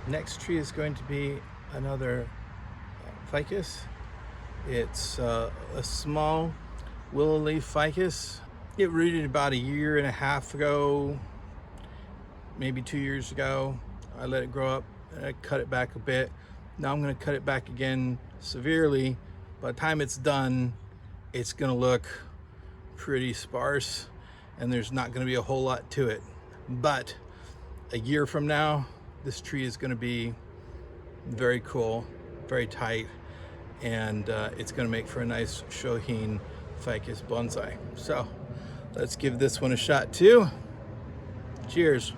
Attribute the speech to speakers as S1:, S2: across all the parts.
S1: Next tree is going to be another ficus. It's a small Willow Leaf Ficus. It rooted about 1.5 years ago, maybe 2 years ago. I let it grow up and I cut it back a bit. Now I'm going to cut it back again severely. By the time it's done, it's going to look pretty sparse and there's not going to be a whole lot to it. But a year from now, this tree is going to be very cool, very tight, and it's going to make for a nice Shohin Ficus bonsai. So let's give this one a shot too. Cheers.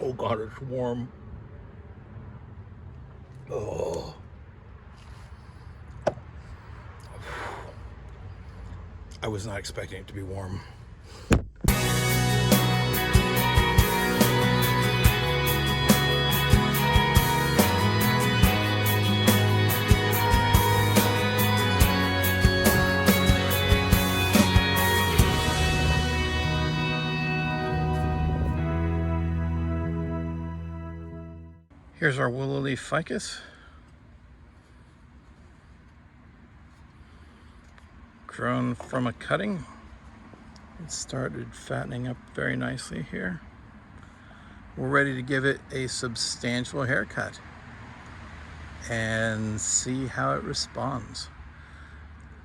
S1: Oh God, it's warm. Oh. I was not expecting it to be warm. Here's our Willow Leaf Ficus. Grown from a cutting. It started fattening up very nicely here. We're ready to give it a substantial haircut and see how it responds.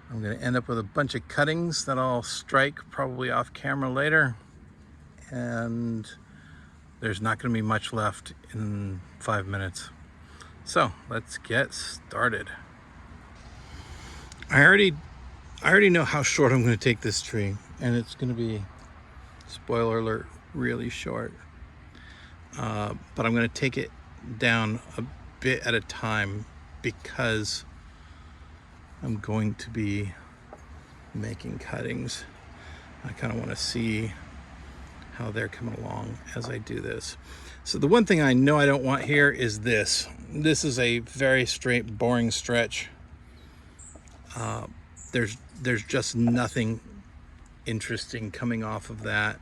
S1: I'm going to end up with a bunch of cuttings that I'll strike probably off camera later, and there's not going to be much left in 5 minutes. So let's get started. I already know how short I'm going to take this tree, and it's going to be, spoiler alert, really short. But I'm going to take it down a bit at a time because I'm going to be making cuttings. I kind of want to see how they're coming along as I do this. So the one thing I know I don't want here is this. This is a very straight, boring stretch. There's just nothing interesting coming off of that.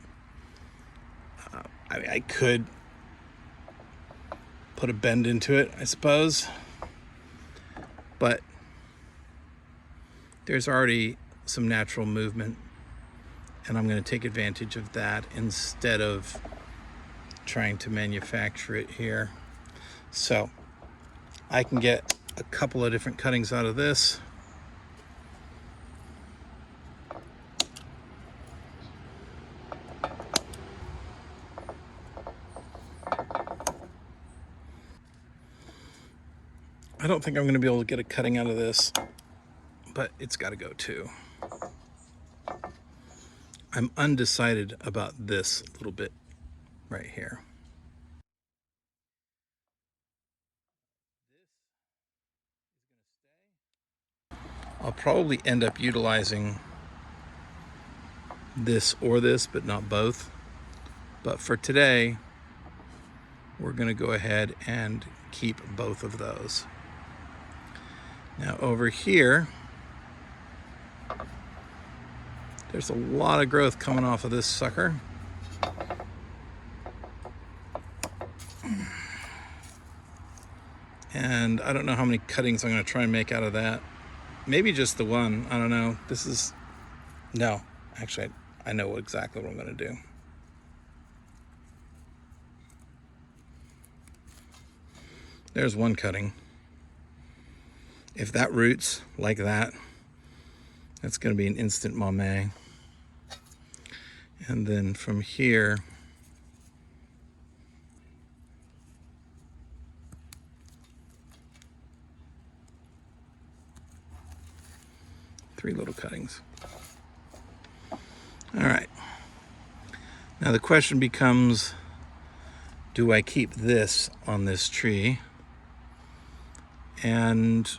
S1: I could put a bend into it, I suppose, but there's already some natural movement, and I'm going to take advantage of that instead of trying to manufacture it here. So I can get a couple of different cuttings out of this. I don't think I'm going to be able to get a cutting out of this, but it's got to go too. I'm undecided about this little bit right here. I'll probably end up utilizing this or this, but not both. But for today, we're going to go ahead and keep both of those. Now over here, there's a lot of growth coming off of this sucker. And I don't know how many cuttings I'm going to try and make out of that. Maybe just the one. I don't know. No, actually, I know exactly what I'm going to do. There's one cutting. If that roots like that, that's going to be an instant mame. And then from here, three little cuttings. All right. Now the question becomes, do I keep this on this tree? And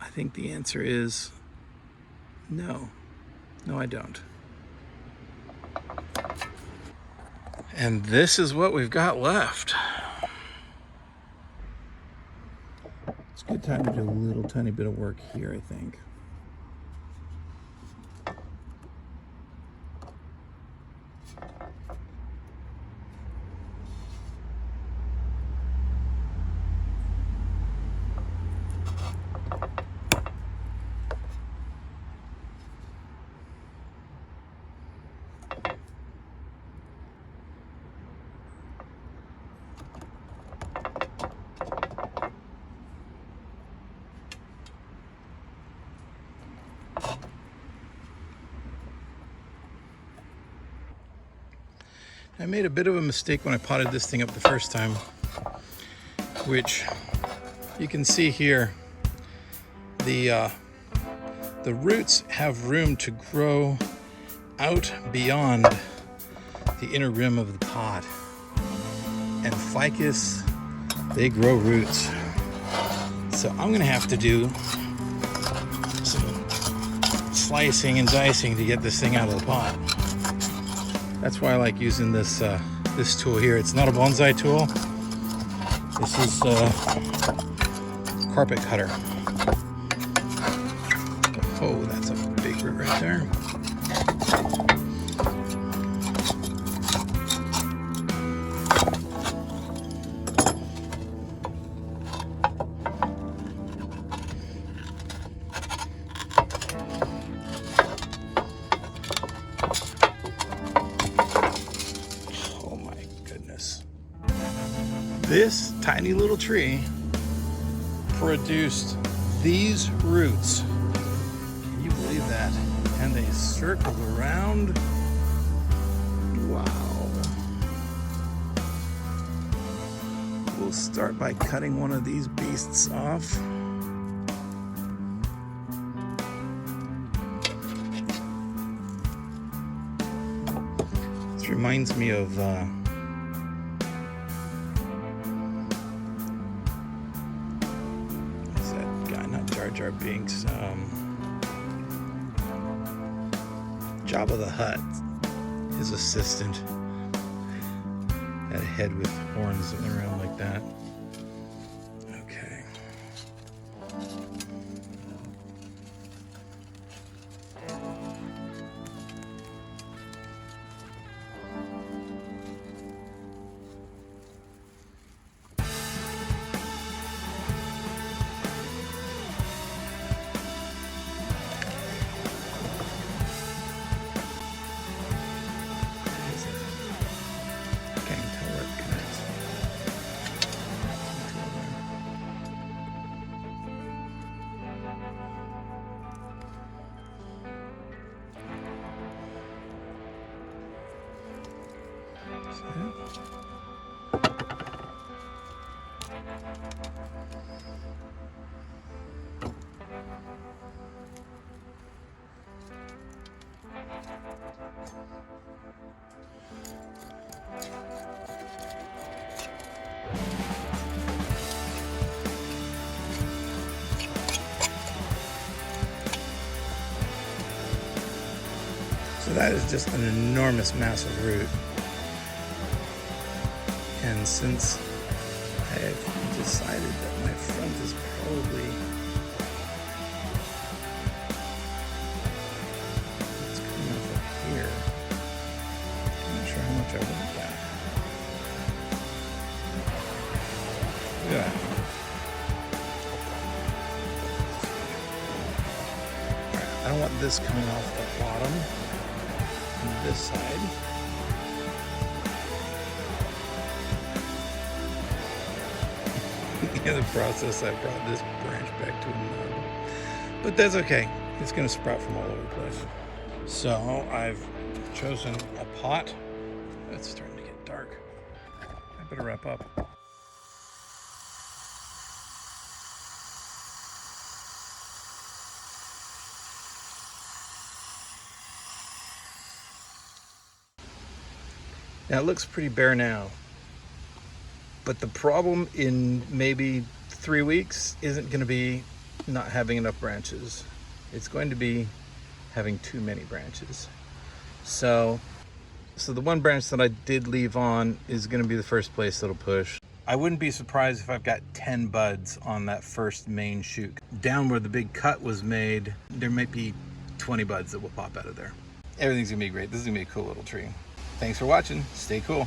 S1: I think the answer is no. No, I don't. And this is what we've got left. It's a good time to do a little tiny bit of work here, I think. I made a bit of a mistake when I potted this thing up the first time, which you can see here. The roots have room to grow out beyond the inner rim of the pot. And ficus, they grow roots. So I'm gonna have to do some slicing and dicing to get this thing out of the pot. That's why I like using this this tool here. It's not a bonsai tool. This is a carpet cutter. Oh, that's a big root right there. Oh my goodness. This tiny little tree produced these roots. Can you believe that? And they circled around. Wow. We'll start by cutting one of these beasts off. This reminds me of what's that guy? Not Jar Jar Binks. Jabba the Hutt, his assistant, had a head with horns that went around like that. Okay. So that is just an enormous massive root. And since I've decided that my front is probably, it's coming off up here. I'm not sure how much I want that. Look at that. Alright, I don't want this coming off the bottom on this side. In the process, I brought this branch back to a nub, but that's okay. It's going to sprout from all over the place. So I've chosen a pot. It's starting to get dark. I better wrap up. Now it looks pretty bare now. But the problem in maybe 3 weeks isn't going to be not having enough branches. It's going to be having too many branches. So the one branch that I did leave on is going to be the first place that'll push. I wouldn't be surprised if I've got 10 buds on that first main shoot. Down where the big cut was made, there might be 20 buds that will pop out of there. Everything's going to be great. This is going to be a cool little tree. Thanks for watching. Stay cool.